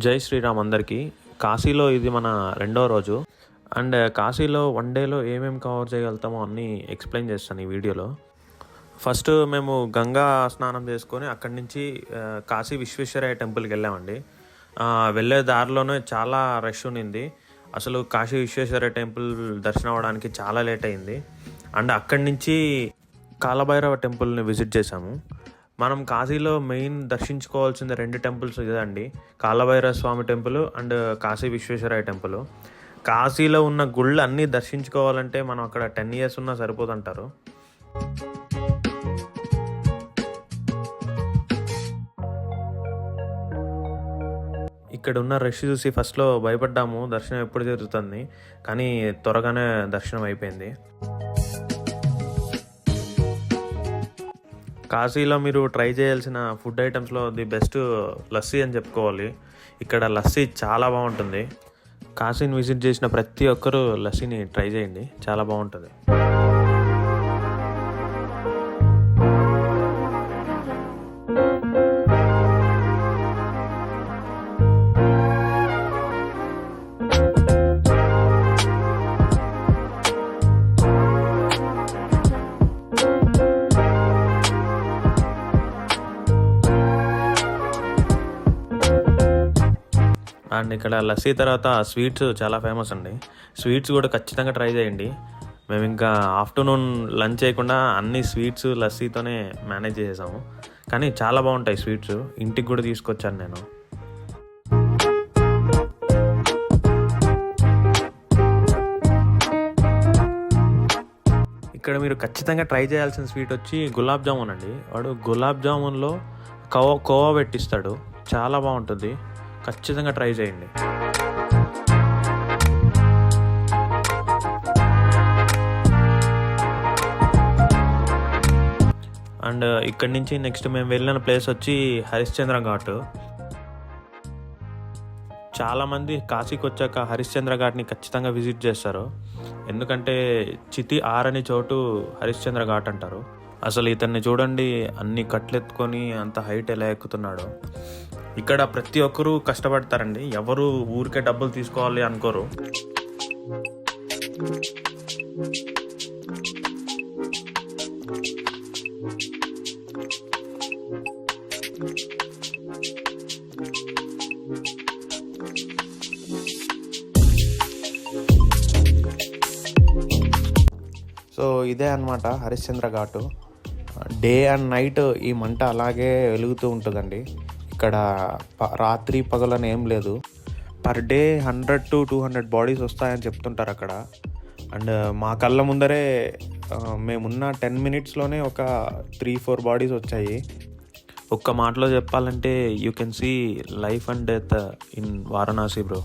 జై శ్రీరామ్ అందరికీ. కాశీలో ఇది మన రెండో రోజు. అండ్ కాశీలో వన్ డేలో ఏమేమి కవర్ చేయగలుగుతామో అన్నీ ఎక్స్ప్లెయిన్ చేస్తాను ఈ వీడియోలో. ఫస్ట్ మేము గంగా స్నానం చేసుకొని అక్కడి నుంచి కాశీ విశ్వేశ్వరయ్య టెంపుల్కి వెళ్ళామండి. వెళ్ళే దారిలోనే చాలా రష్ ఉన్నింది. అసలు కాశీ విశ్వేశ్వరయ్య టెంపుల్ దర్శనం అవ్వడానికి చాలా లేట్ అయింది. అండ్ అక్కడి నుంచి కాలభైరవ టెంపుల్ని విజిట్ చేసాము. మనం కాశీలో మెయిన్ దర్శించుకోవాల్సిన రెండు టెంపుల్స్ ఇదండి, Kalabhairava Swamy temple and Kashi Vishweshwarayya temple. కాశీలో ఉన్న గుళ్ళు అన్నీ దర్శించుకోవాలంటే మనం అక్కడ 10 years ఉన్నా సరిపోతుంటారు. ఇక్కడ ఉన్న రష్ చూసి ఫస్ట్లో భయపడ్డాము, దర్శనం ఎప్పుడు జరుగుతుంది, కానీ త్వరగానే దర్శనం అయిపోయింది. కాశీలో మీరు ట్రై చేయాల్సిన ఫుడ్ ఐటమ్స్లో ది బెస్ట్ లస్సీ అని చెప్పుకోవాలి. ఇక్కడ లస్సీ చాలా బాగుంటుంది. కాశీని విజిట్ చేసిన ప్రతి ఒక్కరూ లస్సీని ట్రై చేయండి, చాలా బాగుంటుంది. అండ్ ఇక్కడ లస్సీ తర్వాత స్వీట్స్ చాలా ఫేమస్ అండి. స్వీట్స్ కూడా ఖచ్చితంగా ట్రై చేయండి. మేము ఇంకా ఆఫ్టర్నూన్ లంచ్ చేయకుండా అన్ని స్వీట్స్ లస్సీతోనే మేనేజ్ చేసాము. కానీ చాలా బాగుంటాయి స్వీట్స్, ఇంటికి కూడా తీసుకొచ్చాను నేను. ఇక్కడ మీరు ఖచ్చితంగా ట్రై చేయాల్సిన స్వీట్ వచ్చి గులాబ్ జామున్ అండి. వాడు గులాబ్ జామున్లో కోవా పెట్టిస్తాడు, చాలా బాగుంటుంది, ఖచ్చితంగా ట్రై చేయండి. అండ్ ఇక్కడి నుంచి నెక్స్ట్ మేము వెళ్ళిన ప్లేస్ వచ్చి హరిశ్చంద్ర ఘాట్. చాలామంది కాశీకి వచ్చాక హరిశ్చంద్ర ఘాట్ని ఖచ్చితంగా విజిట్ చేస్తారు, ఎందుకంటే చితి ఆరని చోటు హరిశ్చంద్ర ఘాట్ అంటారు. అసలు ఇతన్ని చూడండి, అన్ని కట్లెత్తుకొని అంత హైట్ ఎలా ఎక్కుతున్నాడో. ఇక్కడ ప్రతి ఒక్కరూ కష్టపడతారండి, ఎవరు ఊరికే డబ్బులు తీసుకోవాలి అనుకోరు. సో ఇదే అన్నమాట హరిశ్చంద్ర ఘాటు. డే అండ్ నైట్ ఈ మంట అలాగే వెలుగుతూ ఉంటుందండి. ఇక్కడ రాత్రి పగలని ఏం లేదు. పర్ డే 100 to 200 బాడీస్ వస్తాయని చెప్తుంటారు అక్కడ. అండ్ మా కళ్ళ ముందరే మేమున్న 10 minutesలోనే ఒక 3-4 బాడీస్ వచ్చాయి. ఒక్క మాటలో చెప్పాలంటే you can see life and death in Varanasi bro.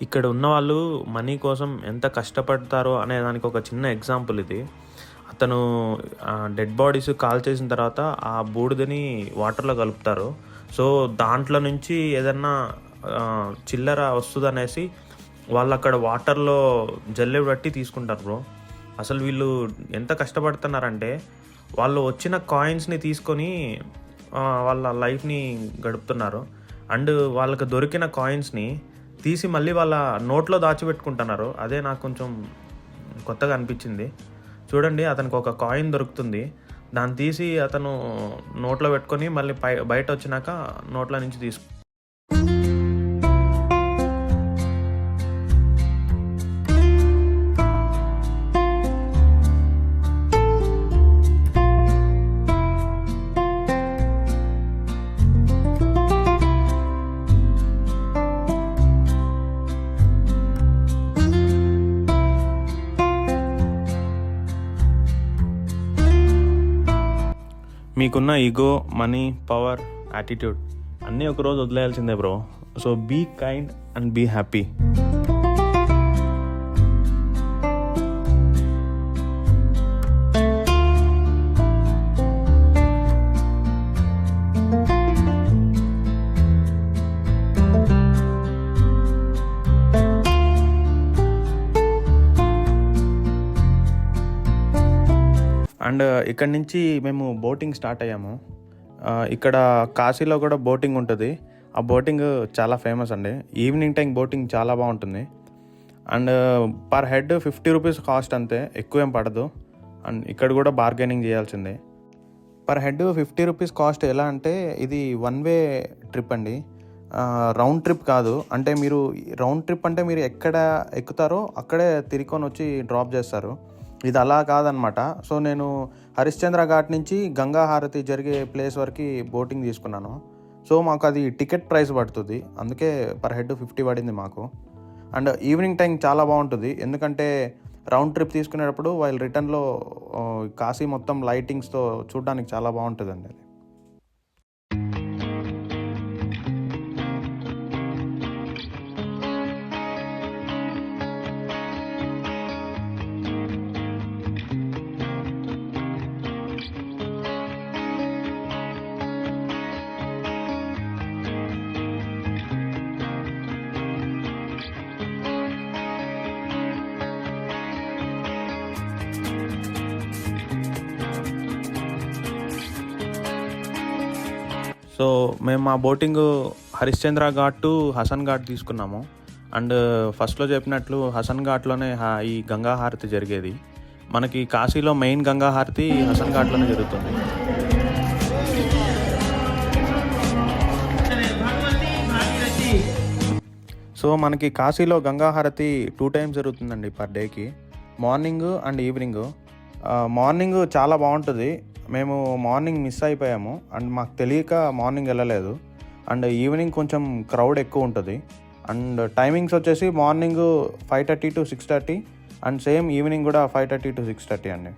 ఇక్కడ ఉన్న వాళ్ళు మనీ కోసం ఎంత కష్టపడతారో అనే దానికి ఒక చిన్న ఎగ్జాంపుల్ ఇది. అతను డెడ్ బాడీస్ కాల్ చేసిన తర్వాత ఆ బూడిదని వాటర్లో కలుపుతారు. సో దాంట్లో నుంచి ఏదన్నా చిల్లర వస్తుంది అనేసి వాళ్ళు అక్కడ వాటర్లో జల్లె పట్టి తీసుకుంటారు బ్రో. అసలు వీళ్ళు ఎంత కష్టపడుతున్నారంటే వాళ్ళు వచ్చిన కాయిన్స్ని తీసుకొని వాళ్ళ లైఫ్ని గడుపుతున్నారు. అండ్ వాళ్ళకి దొరికిన కాయిన్స్ని తీసి మళ్ళీ వాళ్ళ నోట్లో దాచిపెట్టుకుంటున్నారు. అదే నాకు కొంచెం కొత్తగా అనిపించింది. చూడండి, అతనికి ఒక కాయిన్ దొరుకుతుంది, దాన్ని తీసి అతను నోట్లో పెట్టుకొని మళ్ళీ బయట వచ్చినాక నోట్లో నుంచి తీసుకు. మీకున్న ఈగో, మనీ, పవర్, యాటిట్యూడ్ అన్నీ ఒకరోజు వదిలేయాల్సిందే bro. So be kind and be happy. And ఇక్కడి నుంచి మేము బోటింగ్ స్టార్ట్ అయ్యాము. ఇక్కడ కాశీలో కూడా బోటింగ్ ఉంటుంది. ఆ బోటింగ్ చాలా ఫేమస్ అండి. ఈవినింగ్ టైం బోటింగ్ చాలా బాగుంటుంది. And per head 50 rupees cost అంతే, ఎక్కువ ఏం పడదు. అండ్ ఇక్కడ కూడా బార్గెనింగ్ చేయాల్సిందే. Per head 50 rupees cost. ఎలా అంటే ఇది 1 వే ట్రిప్ అండి, రౌండ్ ట్రిప్ కాదు. అంటే మీరు రౌండ్ ట్రిప్ అంటే మీరు ఎక్కడ ఎక్కుతారో అక్కడే తిరిగి వచ్చి డ్రాప్ చేస్తారు. ఇది అలా కాదనమాట. సో నేను హరిశ్చంద్ర ఘాట్ నుంచి గంగా హారతి జరిగే ప్లేస్ వరకు బోటింగ్ తీసుకున్నాను. సో మాకు అది టికెట్ ప్రైస్ పడుతుంది, అందుకే పర్ హెడ్ 50 పడింది మాకు. అండ్ ఈవినింగ్ టైం చాలా బాగుంటుంది, ఎందుకంటే రౌండ్ ట్రిప్ తీసుకునేటప్పుడు వాళ్ళు రిటర్న్లో కాశీ మొత్తం లైటింగ్స్తో చూడడానికి చాలా బాగుంటుందండి అది. సో మేము మా బోటింగ్ హరిశ్చంద్ర ఘాట్ టు హసన్ ఘాట్ తీసుకున్నాము. అండ్ ఫస్ట్లో చెప్పినట్లు హసన్ ఘాట్లోనే ఈ గంగా హారతి జరిగేది. మనకి కాశీలో మెయిన్ గంగా హారతి హసన్ ఘాట్లోనే జరుగుతుంది. సో మనకి కాశీలో గంగా హారతి 2 times జరుగుతుందండి పర్ డేకి, మార్నింగ్ అండ్ ఈవినింగ్. మార్నింగ్ చాలా బాగుంటుంది. మేము మార్నింగ్ మిస్ అయిపోయాము అండ్ మాకు తెలియక మార్నింగ్ వెళ్ళలేదు. అండ్ ఈవినింగ్ కొంచెం క్రౌడ్ ఎక్కువ ఉంటుంది. అండ్ టైమింగ్స్ వచ్చేసి morning 5:30 to 6:30 and same evening కూడా 5:30 to 6:30 అండి.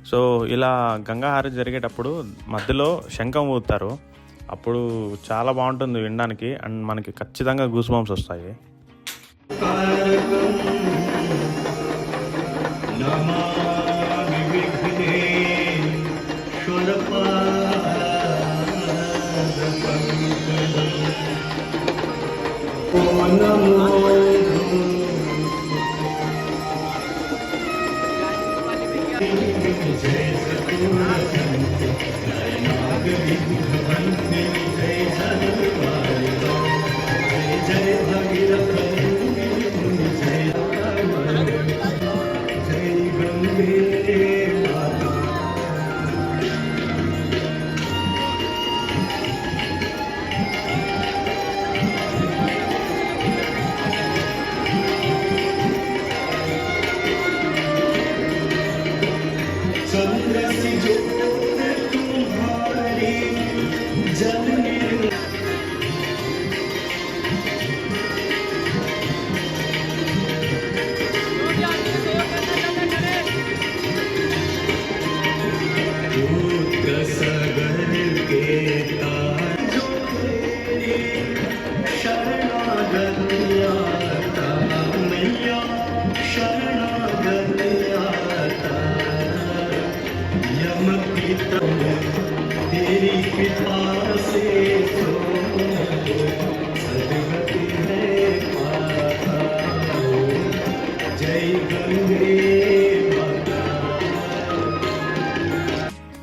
సో ఇలా గంగా హారతి జరిగేటప్పుడు మధ్యలో శంఖం ఊదుతారు. అప్పుడు చాలా బాగుంటుంది వినడానికి అండ్ మనకి ఖచ్చితంగా గూస్ బంప్స్ వస్తాయి.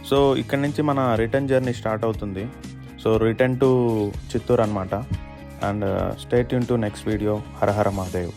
సో ఇక్కడ నుంచి మన రిటర్న్ జర్నీ స్టార్ట్ అవుతుంది. సో రిటర్న్ టు చిత్తూరు అనమాట. And stay tune to next video. హర హర మహాదేవ్.